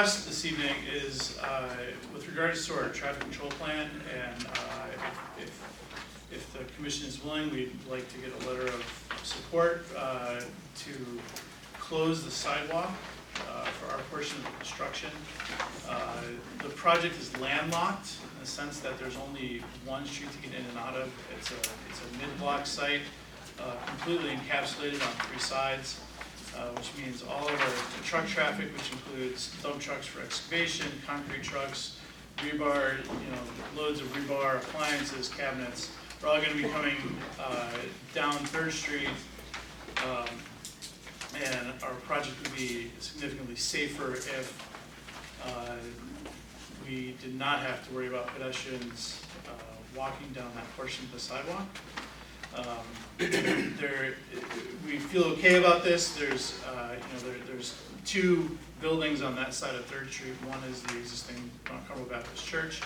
This evening is with regards to our traffic control plan, and if the commission is willing, we'd like to get a letter of support to close the sidewalk for our portion of the construction. The project is landlocked in the sense that there's only one street to get in and out of. It's a mid-block site, completely encapsulated on three sides. Which means all of our truck traffic, which includes dump trucks for excavation, concrete trucks, rebar, loads of rebar, appliances, cabinets, are all going to be coming down 3rd Street, and our project would be significantly safer if we did not have to worry about pedestrians walking down that portion of the sidewalk. We feel okay about this. There's two buildings on that side of 3rd Street. One is the existing Mount Carmel Baptist Church.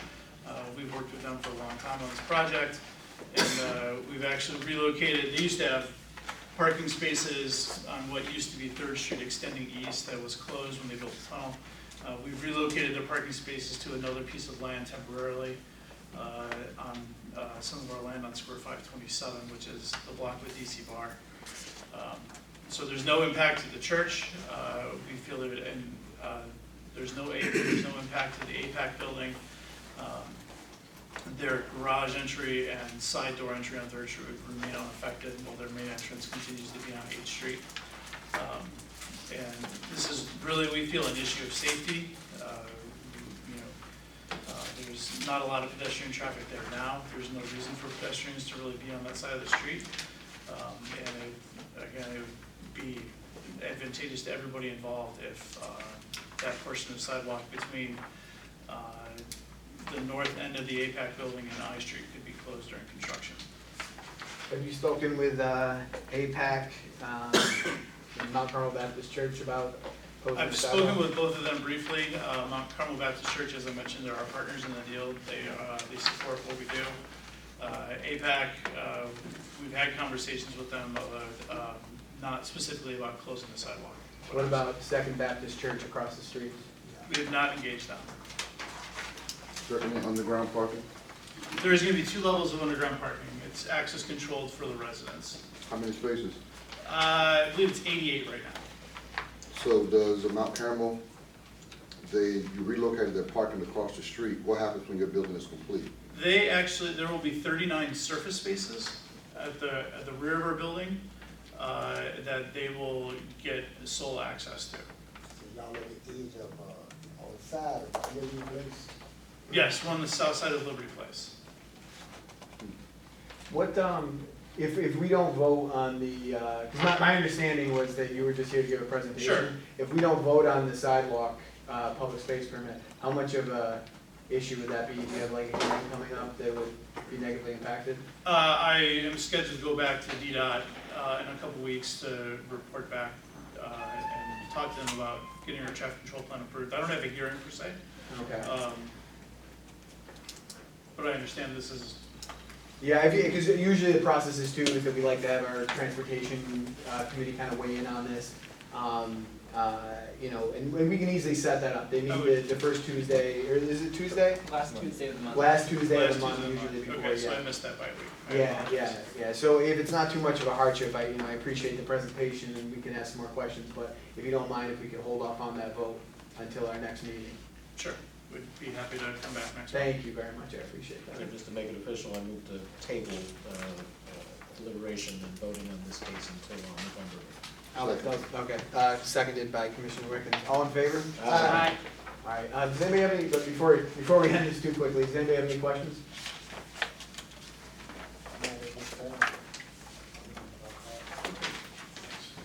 We've worked with them for a long time on this project, and we've actually relocated. They used to have parking spaces on what used to be 3rd Street extending east that was closed when they built the tunnel. We've relocated their parking spaces to another piece of land temporarily on some of our land on Square 527, which is the block with DC Bar. So there's no impact to the church. We feel that, and there's no impact to the APAC building. Their garage entry and side door entry on 3rd Street would remain unaffected, while their main entrance continues to be on 8th Street. And this is really, we feel, an issue of safety. There's not a lot of pedestrian traffic there now. There's no reason for pedestrians to really be on that side of the street. And again, it would be advantageous to everybody involved if that portion of the sidewalk between the north end of the APAC building and I Street could be closed during construction. Have you spoken with APAC, Mount Carmel Baptist Church about? I've spoken with both of them briefly. Mount Carmel Baptist Church, as I mentioned, they're our partners in the deal. They support what we do. APAC, we've had conversations with them about, not specifically about closing the sidewalk. What about Second Baptist Church across the street? We have not engaged them. Is there any underground parking? There is going to be 2 levels of underground parking. It's access controlled for the residents. How many spaces? I believe it's 88 right now. So does Mount Carmel, you relocated their parking across the street. What happens when your building is complete? There will be 39 surface spaces at the rear of our building that they will get sole access to. So y'all at the edge of, on the side of Liberty Place? Yes, we're on the south side of Liberty Place. What, if we don't vote on the, because my understanding was that you were just here to give a presentation. Sure. If we don't vote on the sidewalk public space permit, how much of a issue would that be? Do you have like a hearing coming up that would be negatively impacted? I am scheduled to go back to DDOT in a couple weeks to report back and talk to them about getting our traffic control plan approved. I don't have a hearing per se, Okay. but I understand this is. Yeah, because usually the process is too, is that we like to have our transportation committee kind of weigh in on this. And we can easily set that up. They meet the first Tuesday, or is it Tuesday? Last Tuesday of the month. Last Tuesday of the month, Tuesday usually before, Okay, so yeah. I missed that by a week. Yeah. So if it's not too much of a hardship, I appreciate the presentation and we can ask some more questions, but if you don't mind, if we could hold off on that vote until our next meeting. Sure, would be happy to come back next week. Thank you very much, I appreciate that. And just to make it official, I move to table deliberation and voting on this case until November. Okay, seconded by Commissioner Wickens. All in favor? Aye. All right, does anybody have any, but before we end this too quickly, does anybody have any questions?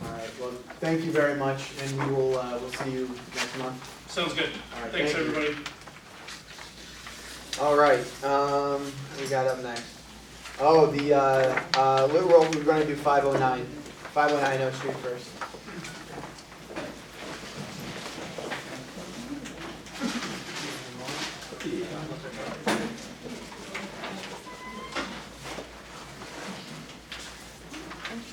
All right, well, thank you very much, and we will, we'll see you next month. Sounds good. All right, Thanks, thank you. everybody. All right, what we got up next? Oh, the, we're gonna do 509 Oak Street first.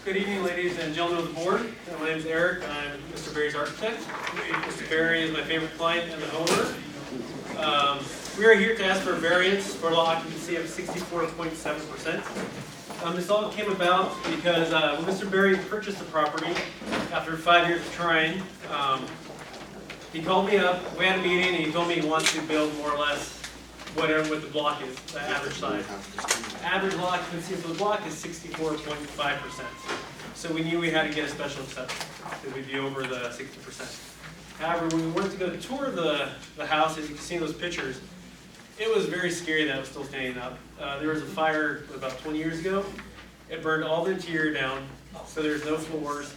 Good evening, ladies and gentlemen of the board. My name is Eric, and I'm Mr. Berry's architect. Mr. Berry is my favorite client and the owner. We are here to ask for a variance for low occupancy of 64.7%. This all came about because when Mr. Berry purchased the property, after 5 years of trying, he called me up, we had a meeting, and he told me he wants to build more or less whatever what the block is, the average size. Average low occupancy for the block is 64.5%. So we knew we had to get a special exception, because we'd be over the 60%. However, when we went to go tour the house, as you can see in those pictures, it was very scary that it was still standing up. There was a fire about 20 years ago. It burned all the interior down, so there's no floors.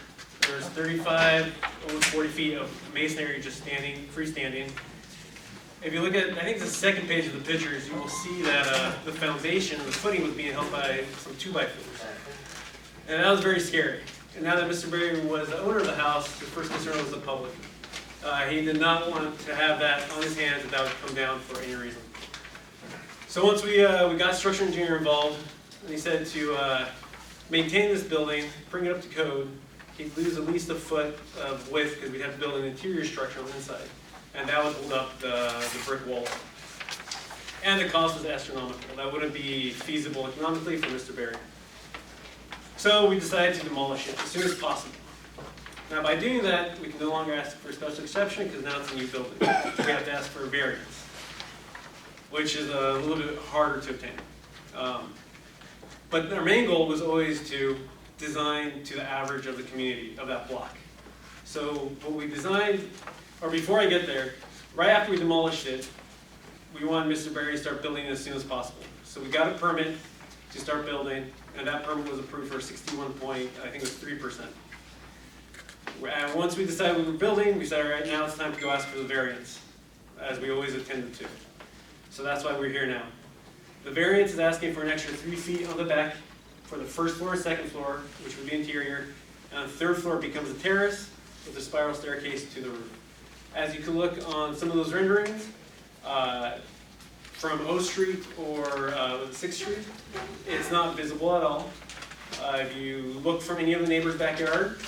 There's 35, almost 40 feet of masonry just standing, freestanding. If you look at, I think it's the second page of the pictures, you will see that the foundation, the footing was being held by some 2x4s. And that was very scary. And now that Mr. Berry was the owner of the house, his first concern was the public. He did not want to have that on his hands if that would come down for any reason. So once we got structural engineer involved, and he said to maintain this building, bring it up to code, he'd lose at least a foot of width because we'd have to build an interior structure on the inside. And that would hold up the brick wall. And the cost was astronomical. That wouldn't be feasible economically for Mr. Berry. So we decided to demolish it as soon as possible. Now by doing that, we can no longer ask for a special exception because now it's a new building. We have to ask for a variance, which is a little bit harder to obtain. But our main goal was always to design to the average of the community of that block. So what we designed, or before I get there, right after we demolished it, we wanted Mr. Berry to start building as soon as possible. So we got a permit to start building, and that permit was approved for 3%. And once we decided we were building, we said, all right, now it's time to go ask for the variance, as we always intended to. So that's why we're here now. The variance is asking for an extra 3 feet on the back for the first floor and second floor, which would be interior, and the third floor becomes a terrace with a spiral staircase to the roof. As you can look on some of those renderings, from O Street or 6th Street, it's not visible at all. If you look from any of the neighbors' backyard,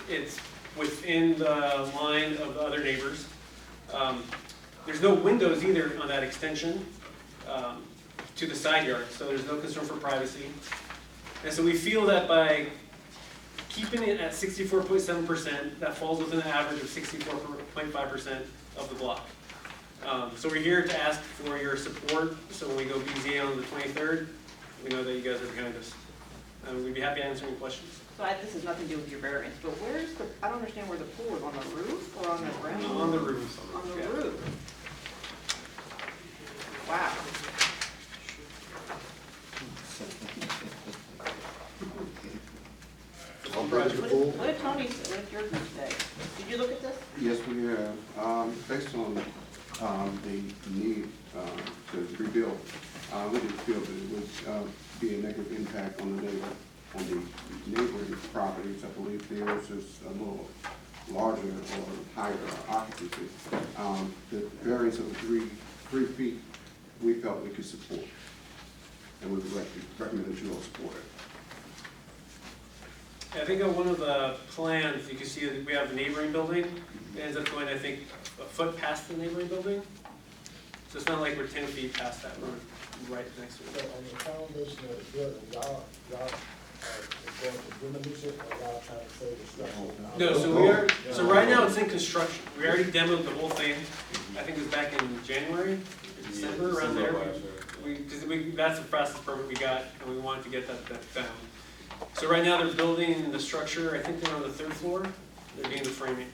it's within the line of the other neighbors. There's no windows either on that extension to the side yard, so there's no concern for privacy. And so we feel that by keeping it at 64.7%, that falls within an average of 64.5% of the block. So we're here to ask for your support, so when we go BZA on the 23rd, we know that you guys are behind us. We'd be happy to answer any questions. So this has nothing to do with your variance, but where's the, I don't understand where the pool is, on the roof or on the ground? On the roof. On the Yeah. roof. Wow. How big is the pool? What did Tony say, what did your group say? Did you look at this? Yes, we have. Based on the need to rebuild, we didn't feel that it would be a negative impact on the neighboring properties. I believe theirs is a little larger or higher occupancy. The variance of 3 feet, we felt we could support, and we would recommend that you all support it. I think on one of the plans, you can see that we have a neighboring building. It ends up going, I think, a foot past the neighboring building. So it's not like we're 10 feet past that, we're right next to So it. on the foundation of the building, y'all going to demolish it, or y'all trying to save the structure? No, so right now it's in construction. We already demoed the whole thing. I think it was back in January, or December, around there. That's the fastest permit we got, and we wanted to get that down. So right now they're building the structure, I think they're on the 3rd floor. They're getting the framing.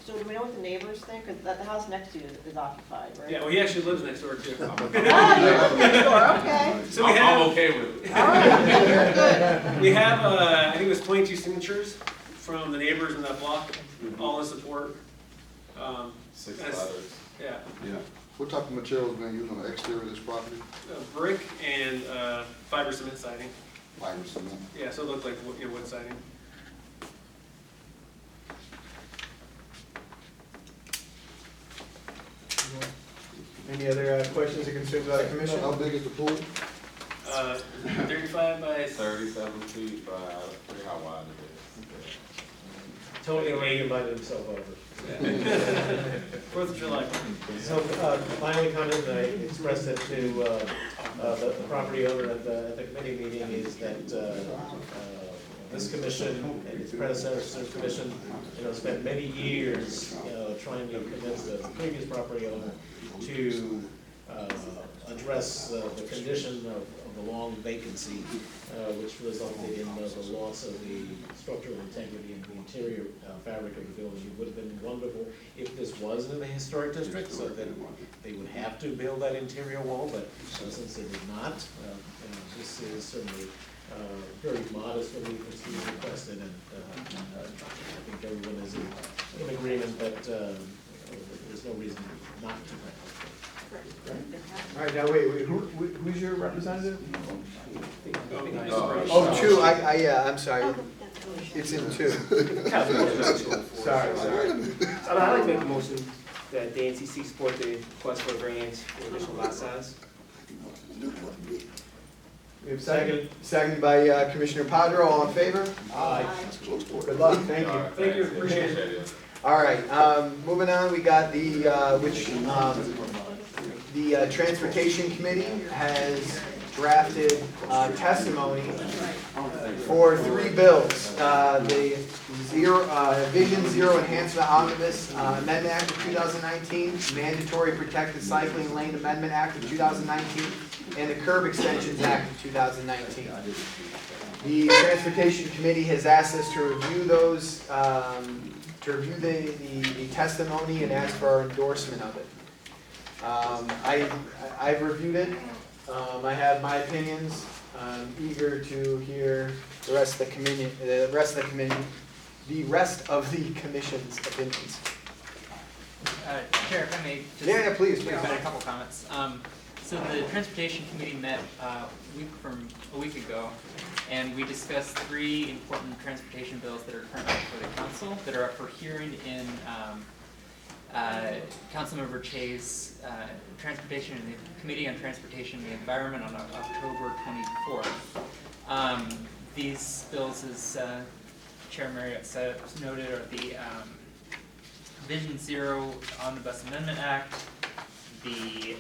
So do we know what the neighbors think? Because the house next to you is occupied, right? Yeah, well, he actually lives next door too. Oh, you live next door, okay. So we have, I'm okay with it. All right, good, good. we have I think it was 22 signatures from the neighbors in that block, all in support. 6 That's- letters. Yeah, Yeah. What type of materials being used on the exterior of this property? brick and fiber cement siding. Fiber cement. Yeah, so it looked like wood siding. Any other questions or concerns about the commission? How big is the pool? 35 by 37 feet by, how wide is it? Tony already invited himself over. 4th of July. So, my only comment, and I expressed it to, the property owner at the committee meeting, is that, this commission and its predecessor's commission, spent many years, trying to convince the previous property owner to, address the condition of the long vacancy, which resulted in the loss of the structural integrity and the interior fabric of the building. It would have been wonderful if this was in the historic district, so that they would have to build that interior wall, but since they did not, this is certainly very modest relief that's being requested, and I think everyone is in agreement that there's no reason not to grant it. All right, now wait, who's your representative? Oh, Oh, two, yeah, I'm sorry, it's in two. Sorry. I'd like to make a motion that the ANC support the request for a variance for additional lot size. We have second by Commissioner Padro, all in favor? Aye. Good luck, thank you. Thank you, appreciate it. All right, moving on, we got the Transportation Committee has drafted testimony for 3 bills. The Vision Zero Enhancement Omnibus Amendment Act of 2019, Mandatory Protected Cycling Lane Amendment Act of 2019, and the Curb Extensions Act of 2019. The Transportation Committee has asked us to review those, to review the testimony and ask for our endorsement of it. I've reviewed it. I have my opinions. I'm eager to hear the rest of the commission's opinions. Chair, if I may just Yeah, please. make a couple comments. So the Transportation Committee met a week ago, and we discussed 3 important transportation bills that are currently before the council, that are up for hearing in Councilmember Che's Transportation and the Committee on Transportation and the Environment on October 24th. These bills, as Chair Marriott noted, are the Vision Zero Omnibus Amendment Act, the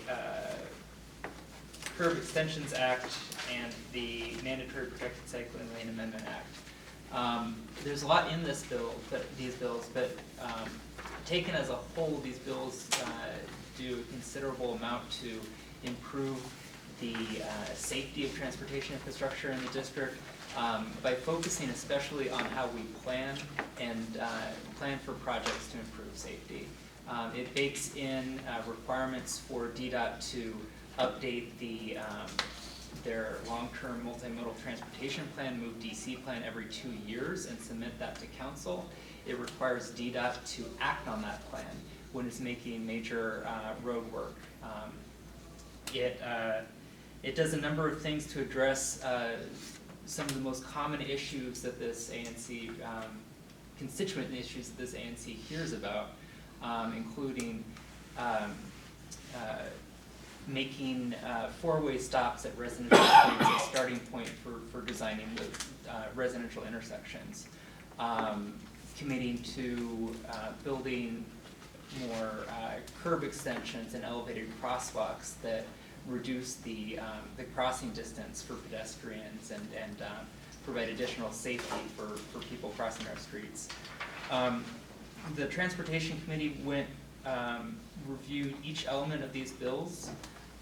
Curb Extensions Act, and the Mandatory Protected Cycling Lane Amendment Act. There's a lot in these bills, but taken as a whole, these bills do a considerable amount to improve the safety of transportation infrastructure in the district by focusing especially on how we plan and plan for projects to improve safety. It bakes in requirements for DDOT to update their long-term multimodal transportation plan, MOVE DC plan, every 2 years and submit that to council. It requires DDOT to act on that plan when it's making major road work. It does a number of things to address some of the most common issues that this ANC, constituent issues that this ANC hears about, including making 4-way stops at residential points a starting point for designing the residential intersections. Committing to building more curb extensions and elevated crosswalks that reduce the crossing distance for pedestrians and provide additional safety for people crossing our streets. The Transportation Committee reviewed each element of these bills,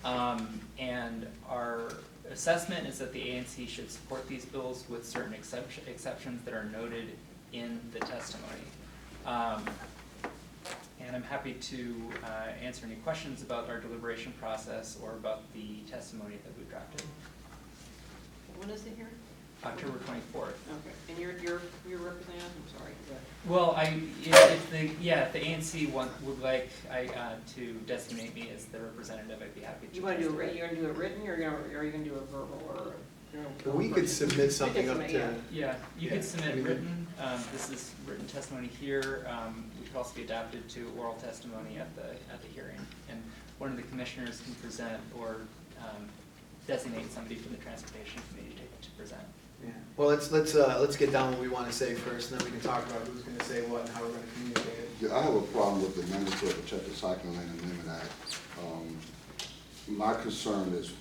and our assessment is that the ANC should support these bills with certain exceptions that are noted in the testimony. And I'm happy to answer any questions about our deliberation process or about the testimony that we drafted. When is the hearing? October 24th. Okay, and you're representing us, I'm sorry. Well, if the ANC would like to designate me as the representative, I'd be happy to. You want to do it, you're going to do it written, or are you going to do a verbal, or? We could submit something up to. Yeah, you could submit written. This is written testimony here. We could also be adapted to oral testimony at the hearing, and one of the commissioners can present or designate somebody from the Transportation Committee to present. Yeah, well, let's get down what we wanna say first, and then we can talk about who's gonna say what and how we're gonna communicate it. Yeah, I have a problem with the mandatory protected cycling lane amendment act. My concern is,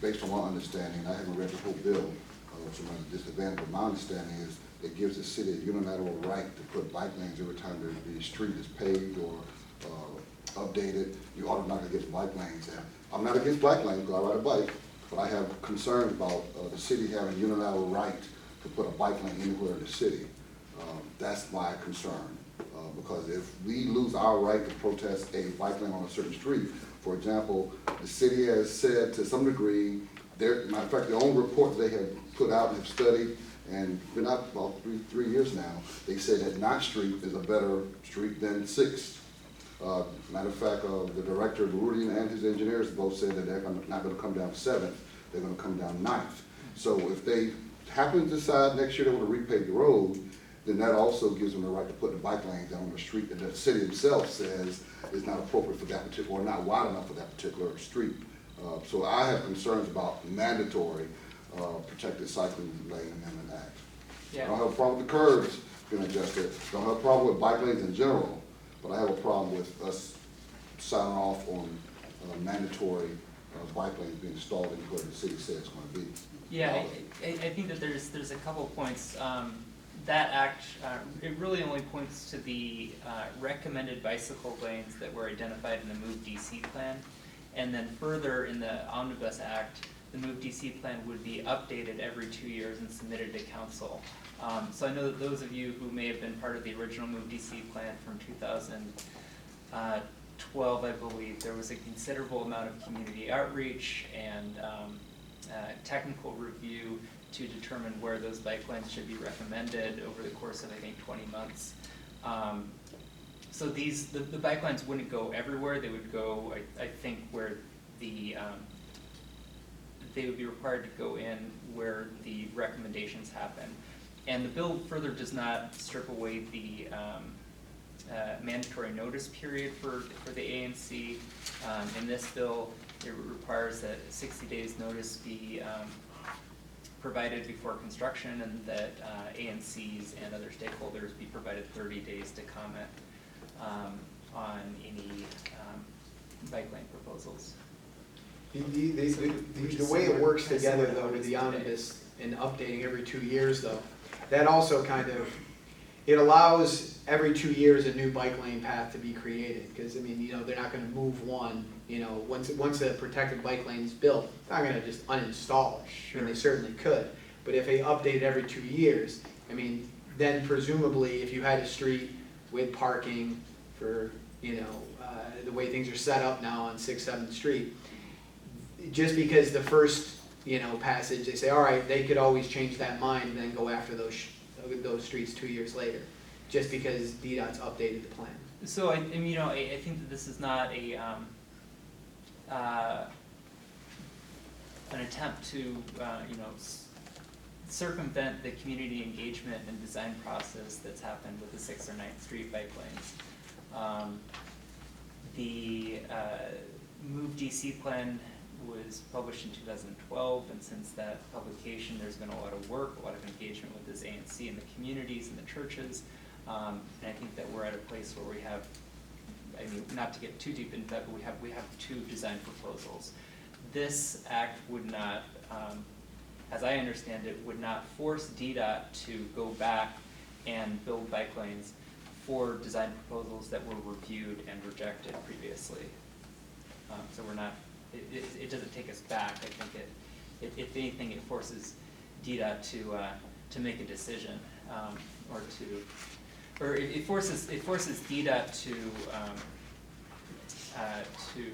based on my understanding, I haven't read the whole bill, so I'm at a disadvantage, but my understanding is it gives the city a unilateral right to put bike lanes every time the street is paved or updated. You automatically get bike lanes. And I'm not against bike lanes because I ride a bike, but I have concerns about the city having unilateral right to put a bike lane anywhere in the city. That's my concern, because if we lose our right to protest a bike lane on a certain street, for example, the city has said to some degree, matter of fact, their own report they have put out and have studied, and been out about three years now, they said that Knott Street is a better street than 6th. Matter of fact, the director, Rudy, and his engineers both said that they're not going to come down 7th, they're going to come down 9th. So if they happen to decide next year they want to repave the road, then that also gives them the right to put the bike lanes down on the street that the city itself says is not appropriate for that particular, or not wide enough for that particular street. So I have concerns about mandatory protected cycling lane amendment act. I don't have a problem with the curbs being adjusted, don't have a problem with bike lanes in general, but I have a problem with us signing off on mandatory bike lanes being installed anywhere the city says it's going to be. Yeah, I think that there's a couple points. That act, it really only points to the recommended bicycle lanes that were identified in the Move DC plan. And then further in the Omnibus Act, the Move DC plan would be updated every 2 years and submitted to council. So I know that those of you who may have been part of the original Move DC plan from 2012, I believe, there was a considerable amount of community outreach and technical review to determine where those bike lanes should be recommended over the course of, I think, 20 months. So the bike lanes wouldn't go everywhere. They would go, I think, where they would be required to go in where the recommendations happen. And the bill further does not strip away the mandatory notice period for the ANC. In this bill, it requires that 60 days notice be provided before construction, and that ANCs and other stakeholders be provided 30 days to comment on any bike lane proposals. The way it works together though with the omnibus and updating every 2 years though, that also kind of, it allows every 2 years a new bike lane path to be created. Because I mean, they're not going to move one, once a protected bike lane is built, they're not going to just uninstall it. Sure. I mean, they certainly could. But if they update it every 2 years, I mean, then presumably if you had a street with parking for, the way things are set up now on 6th, 7th Street, just because the first, passage, they say, all right, they could always change that mind and then go after those streets 2 years later, just because DDOT's updated the plan. So I think that this is not an attempt to, circumvent the community engagement and design process that's happened with the 6th or 9th Street bike lanes. The Move DC plan was published in 2012, and since that publication, there's been a lot of work, a lot of engagement with this ANC and the communities and the churches, and I think that we're at a place where we have, not to get too deep into that, but we have 2 design proposals. This act would not, as I understand it, would not force DDOT to go back and build bike lanes for design proposals that were reviewed and rejected previously. So we're not, it doesn't take us back. I think if anything, it forces DDOT to make a decision, or it forces DDOT to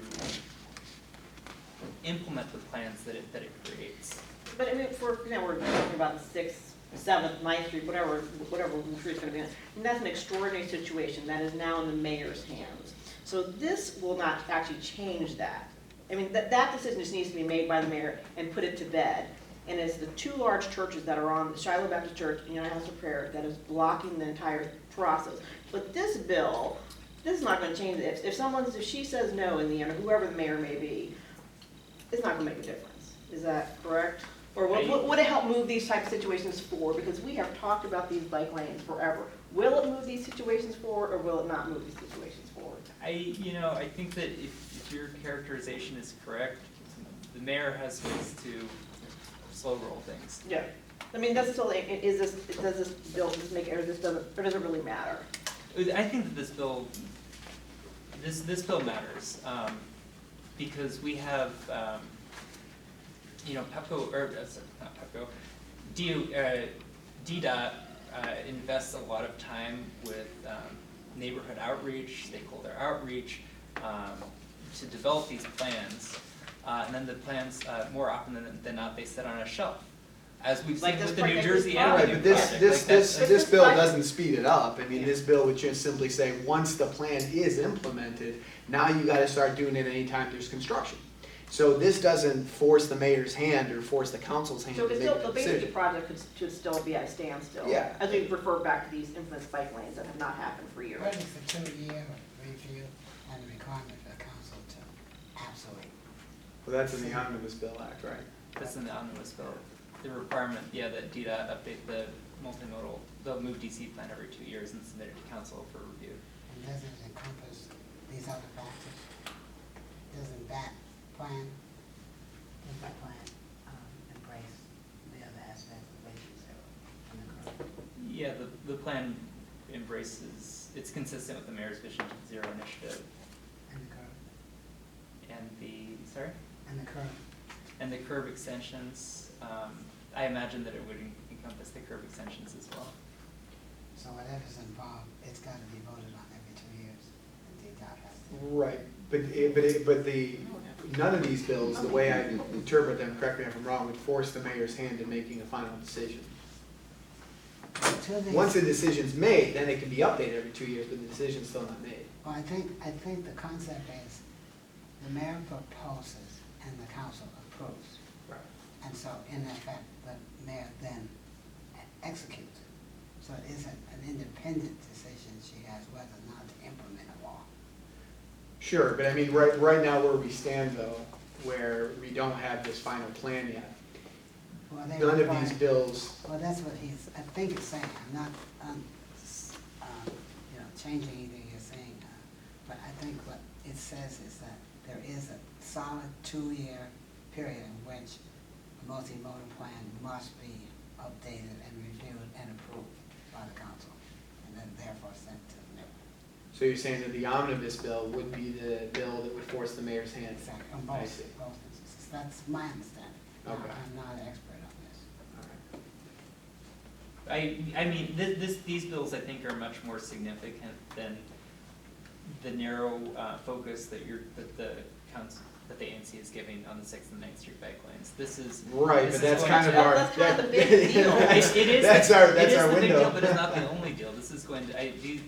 implement the plans that it creates. But I mean, we're talking about the 6th, 7th, 9th Street, whatever street's gonna be in. And that's an extraordinary situation that is now in the mayor's hands. So this will not actually change that. I mean, that decision just needs to be made by the mayor and put it to bed. And it's the 2 large churches that are on, the Shiloh Baptist Church and United House of Prayer, that is blocking the entire process. But this bill, this is not gonna change it. If she says no in the end, or whoever the mayor may be, it's not gonna make a difference. Is that correct? Or would it help move these type of situations forward? Because we have talked about these bike lanes forever. Will it move these situations forward, or will it not move these situations forward? I think that if your characterization is correct, the mayor has ways to slow roll things. Yeah. I mean, that's still, does this bill just make it, or does it really matter? I think that this bill matters, because we have, Pepco, or, sorry, not Pepco, DDOT invests a lot of time with neighborhood outreach, stakeholder outreach, to develop these plans. And then the plans, more often than not, they sit on a shelf. As we've Like seen this with the New particular Jersey project. Avenue Right, but project. Like that's- this bill doesn't speed it up. I mean, this bill would just simply say, once the plan is implemented, now you gotta start doing it anytime there's construction. So this doesn't force the mayor's hand or force the council's hand So to it's make still, a the basic decision. project should still be at a standstill. Yeah. As we refer back to these infamous bike lanes that have not happened for years. What is the 2-year review and the requirement for the council to absolutely? Well, that's in the Omnibus Bill Act, right? That's in the omnibus bill. The requirement, that DDOT update the multimodal, they'll move DC plan every 2 years and submit it to council for review. And doesn't it encompass these other factors? Doesn't that plan, does that plan embrace the other aspects of Vision Zero and the current? Yeah, the plan embraces, it's consistent with the mayor's Vision Zero initiative And the current? And the current? And the curb extensions. I imagine that it would encompass the curb extensions as well. So whatever's involved, it's gotta be voted on every 2 years, and DDOT has to. Right, but none of these bills, the way I interpret them, correct me if I'm wrong, would force the mayor's hand in making a final decision. Until they- Once a decision's made, then it can be updated every 2 years, but the decision's still not made. Well, I think the concept is the mayor proposes and the council approves. Right. And so in effect, the mayor then executes it. So it isn't an independent decision she has whether or not to implement a law. Sure, but I mean, right now where we stand though, where we don't have this final plan yet, Well, they none of require- these bills, Well, that's what I think it's saying. I'm not, changing anything you're saying, but I think what it says is that there is a solid 2-year period in which a multimodal plan must be updated and reviewed and approved by the council, and then therefore sent to the mayor. so you're saying that the omnibus bill would be the bill that would force the mayor's hand? Exactly, on I both see. instances. That's my understanding. Now, Okay. I'm not an expert on this. All right. I mean, these bills, I think, are much more significant than the narrow focus that the council, that the ANC is giving on the 6th and 9th Street bike lanes. This is. Right, this but is that's going kind of to- our. That's kind of the big deal. It is. That's our window. big deal, but it's not the only deal. This is going to,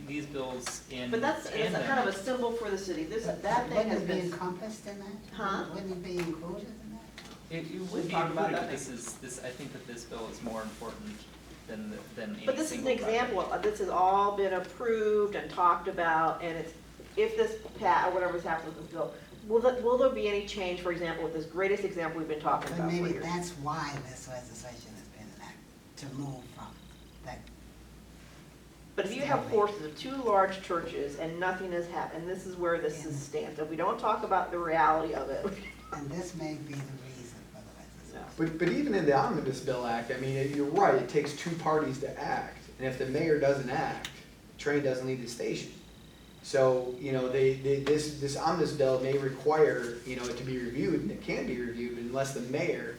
these bills in. But it's tandem- a kind of a symbol for the city. That thing Wouldn't has it be been, encompassed in that? Huh? Wouldn't it be included in that? It We've would be talked about included, that. but I think that this bill is more important than any but this is an single project. example. This has all been approved and talked about, and it's, if this or whatever's happened with this bill, will there be any change, for example, with this greatest example we've been talking But about for maybe years? that's why this legislation has been enacted, to move from that. But if you have forces of 2 large churches and nothing has happened, this is where this is stands. If we don't talk about the reality of it. And this may be the reason for the legislation. But even in the Omnibus Bill Act, I mean, you're right, it takes 2 parties to act. And if the mayor doesn't act, the train doesn't leave the station. So, this Omnibus Bill may require, it to be reviewed, and it can be reviewed, but unless the mayor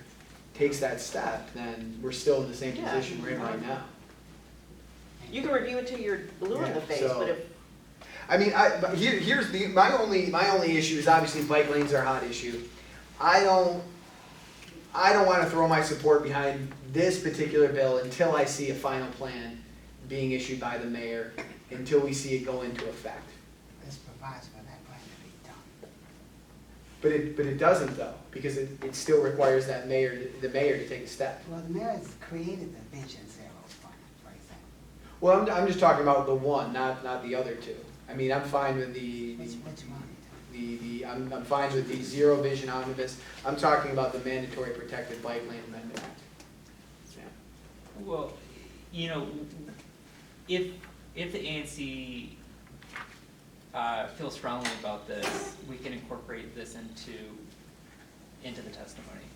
takes that step, then we're still in the same Yeah. position we're in right now. You can review it till you're blue in the face, so- but if, I mean, but here's my only issue is obviously bike lanes are a hot issue. I don't want to throw my support behind this particular bill until I see a final plan being issued by the mayor, until we see it go into effect. This provides for that plan to be done. But it doesn't though, because it still requires the mayor to take a step. Well, the mayor has created the Vision Zero plan, for example. Well, I'm just talking about the one, not the other 2. I mean, I'm fine with Which one? I'm fine with the zero vision omnibus. I'm talking about the mandatory protected bike lane amendment act. Yeah. Well, you know, if the ANC feels strongly about this, we can incorporate this into the testimony.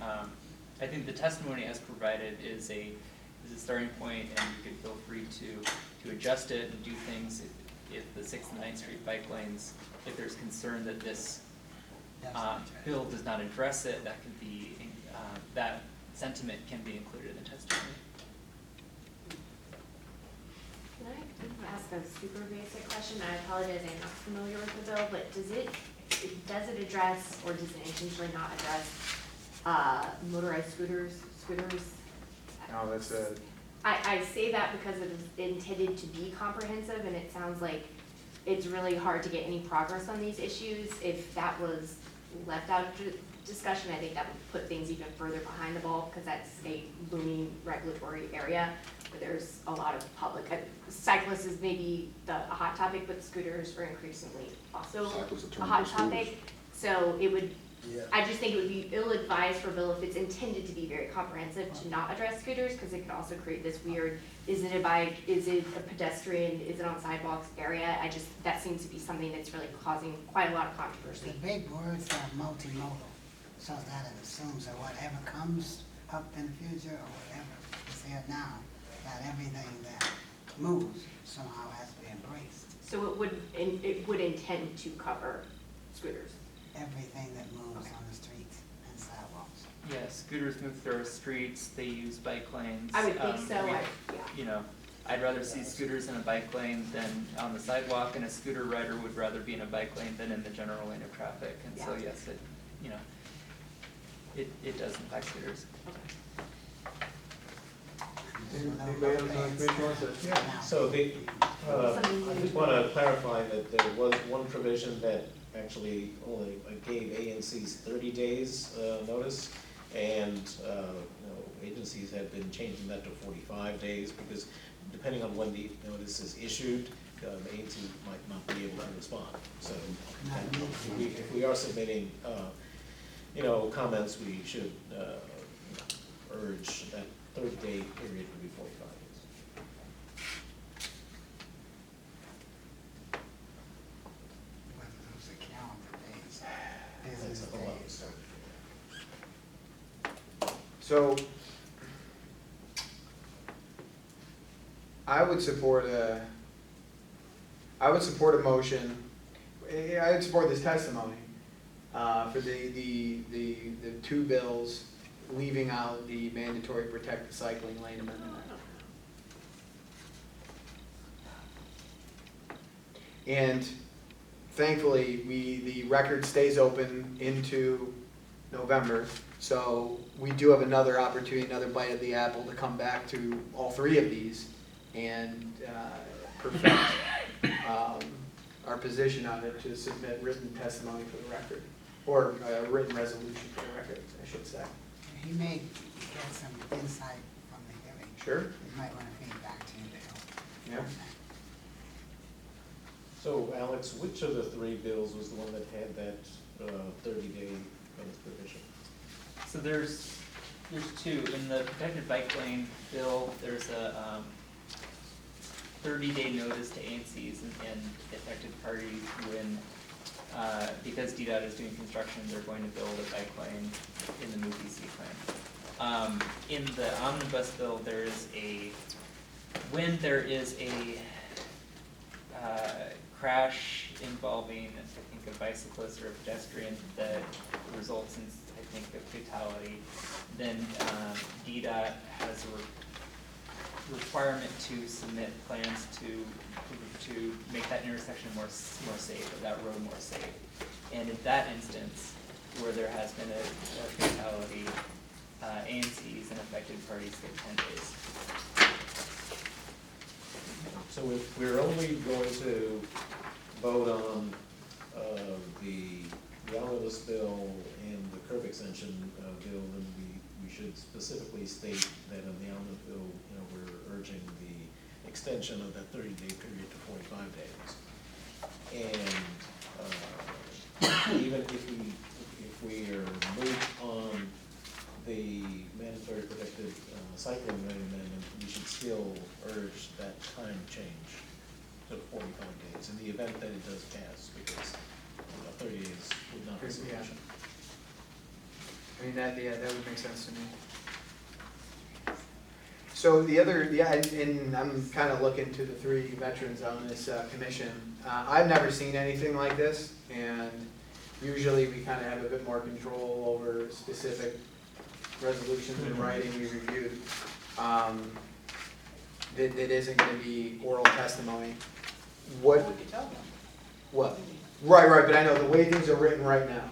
I think the testimony as provided is a starting point, and you could feel free to adjust it and do things if the 6th and 9th Street bike lanes, if there's concern that this bill does not address it, that could be that sentiment can be included in the testimony. Can I ask a super basic question? I apologize, I'm not familiar with the bill, but does it address, or does it intentionally not address, motorized scooters? No, that's a. I say that because it is intended to be comprehensive, and it sounds like it's really hard to get any progress on these issues. If that was left out of discussion, I think that would put things even further behind the ball, because that's a booming regulatory area where there's a lot of public. Cyclists is maybe a hot topic, but scooters are increasingly also a hot topic. So it would, I just think it would be ill-advised for a bill if it's intended to be very comprehensive to not address scooters, because it could also create this weird, is it a bike, is it a pedestrian, is it on sidewalks area? That seems to be something that's really causing quite a lot of controversy. The big words are multimodal, so that it assumes that whatever comes up in the future or whatever is there now, that everything that moves somehow has to be embraced. So it would intend to cover scooters. Everything that moves on the streets and sidewalks. Yeah, scooters move through our streets, they use bike lanes. I would think so, yeah. yeah. You know, I'd rather see scooters in a bike lane than on the sidewalk, and a scooter rider would rather be in a bike lane than in the general lane of traffic. And so, Yeah. yes, it does impact scooters. Anybody else on the commission wants to? Yeah, so I just want to clarify that there was one provision that actually only gave ANCs 30 days notice, and agencies have been changing that to 45 days, because depending on when the notice is issued, the ANC might not be able to respond. So if we are submitting comments, we should urge that 30-day period to be 45 days. Those are calendar days, That's business a whole lot of days. stuff. So, I would support a motion, I would support this testimony, for the two bills leaving out the mandatory protected cycling lane amendment. And thankfully, the record stays open into November, so we do have another opportunity, another bite of the apple to come back to all three of these and perfect our position on it, to submit written testimony for the record, or a written resolution for the record, I should say. He may get some insight from the hearing. Sure. You might want to feed back to you to help. Yeah. So Alex, which of the three bills was the one that had that 30-day provision? So there's two. In the protected bike lane bill, there's a 30-day notice to ANCs and affected parties when, because DDOT is doing construction, they're going to build a bike lane in the new BC plan. In the omnibus bill, there is when there is a crash involving, I think, a bicyclist or a pedestrian that results in, I think, a fatality, then DDOT has a requirement to submit plans to make that intersection more safe, or that road more safe. And in that instance, where there has been a fatality, ANCs and affected parties get 10 days. So if we're only going to vote on the omnibus bill and the curb extension bill, then we should specifically state that in the omnibus bill, we're urging the extension of that 30-day period to 45 days. And cycling lane amendment, we should still urge that time change to 45 days in the event that it does pass, because 30 days would not be Yeah. sufficient. I mean, that would make sense to me. So the other, and I'm kind of looking to the three veterans on this commission. I've never seen anything like this, and usually we kind of have a bit more control over specific resolutions in writing we reviewed. That isn't going to be oral testimony. What? We could tell them. What? Right, but I know the way things are written right now.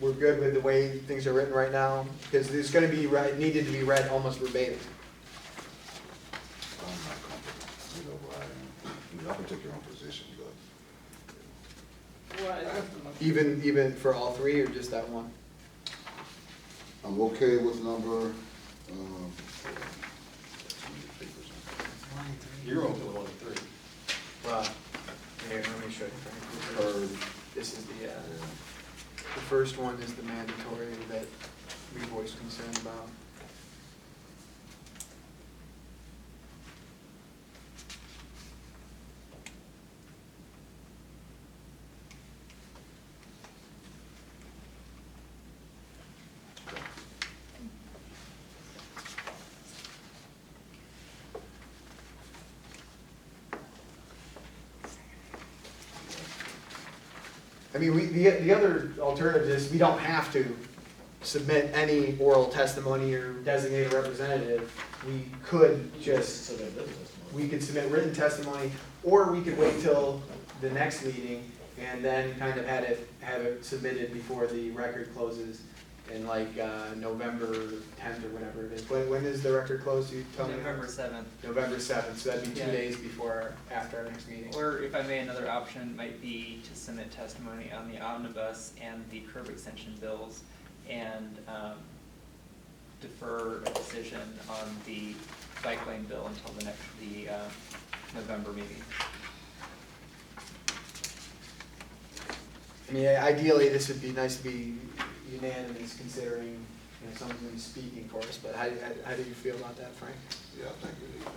We're good with the way things are written right now? Because it's going to be needed to be read almost verbatim. I'm not comfortable, you know where I am. I mean, y'all can take your own position, but Even for all three, or just that one? I'm okay with number, One and three. You're open to 1 and 3. Well, here, let me show you. third, This is the first one is the mandatory that we voiced concern about. I mean, the other alternative is we don't have to submit any oral testimony or designate a representative. We could just, So that business. we could submit written testimony, or we could wait till the next meeting and then kind of have it submitted before the record closes in like November 10th or whatever it is. When is the record closed? You tell me. November 7th. November 7th, so that'd be 2 Yeah. days after our next meeting. Or if I may, another option might be to submit testimony on the omnibus and the curb extension bills and defer a decision on the bike lane bill until the November meeting. I mean, ideally, this would be nice to be unanimous, considering someone's going to be speaking for us, but how do you feel about that, Frank? yeah, I think we need that.